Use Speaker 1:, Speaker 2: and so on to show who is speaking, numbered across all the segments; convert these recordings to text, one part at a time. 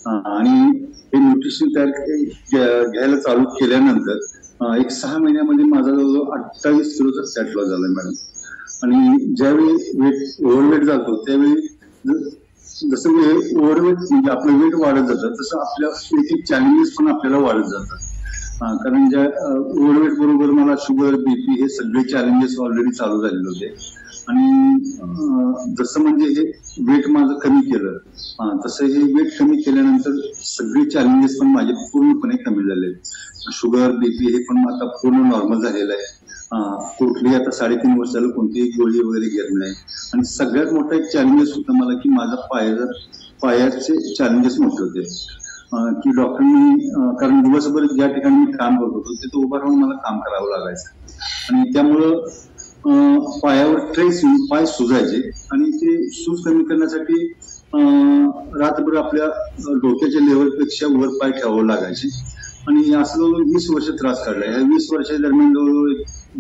Speaker 1: आणि हे न्यूट्रिशन घ्यायला चालू केल्यानंतर एक 6 महिन्यामध्ये माझा जवळजवळ 28 किलोचा फॅट लॉस झालाय मॅडम. आणि ज्यावेळी ओव्हरवेट जातो त्यावेळी जसं ओव्हरवेट म्हणजे आपलं वेट वाढत जातं तसं आपल्या एक चॅलेंजेस पण आपल्याला वाढत जातात. कारण ज्या ओव्हरवेट बरोबर मला शुगर बीपी हे सगळे चॅलेंजेस ऑलरेडी चालू झालेले होते. आणि जसं म्हणजे हे वेट माझं कमी केलं तसं हे वेट कमी केल्यानंतर सगळे चॅलेंजेस पण माझे पूर्णपणे कमी झाले. शुगर बीपी हे पण आता पूर्ण नॉर्मल झालेलं आहे. कुठली आता 3.5 वर्ष झालं कोणतीही गोळी वगैरे घेत नाही. आणि सगळ्यात मोठा एक चॅलेंजेस होता मला की माझा पायाचे चॅलेंजेस मोठे होते. की डॉक्टरांनी कारण दिवसभर ज्या ठिकाणी मी काम करत होतो तिथे उभा राहून मला काम करावं लागायचं आणि त्यामुळं पायावर ट्रेस येऊन पाय सुजायचे आणि ते सूज कमी करण्यासाठी रात्रभर आपल्या डोक्याच्या लेवलपेक्षा वर पाय ठेवावं लागायचे. आणि असं जवळजवळ 20 वर्ष त्रास काढला. ह्या 20 वर्षाच्या दरम्यान जवळजवळ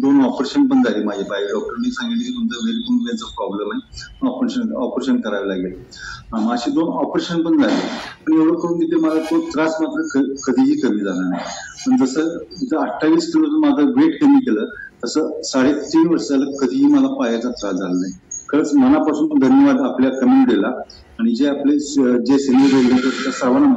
Speaker 1: 2 ऑपरेशन पण झाले माझे पाय. डॉक्टरांनी सांगितले की तुमचा वेलकुंबेचा प्रॉब्लेम आहे, ऑपरेशन करावे लागेल. असे 2 ऑपरेशन पण झाले. पण एवढं करून तिथे मला तो त्रास मात्र कधीही कमी झाला नाही. पण जसं 28 किलो माझं वेट कमी केलं तसं 3.5 वर्ष झालं कधीही मला पायाचा त्रास झाला नाही. खरंच मनापासून धन्यवाद आपल्या कम्युनिटीला आणि जे आपले जे सिनियर सर्वांना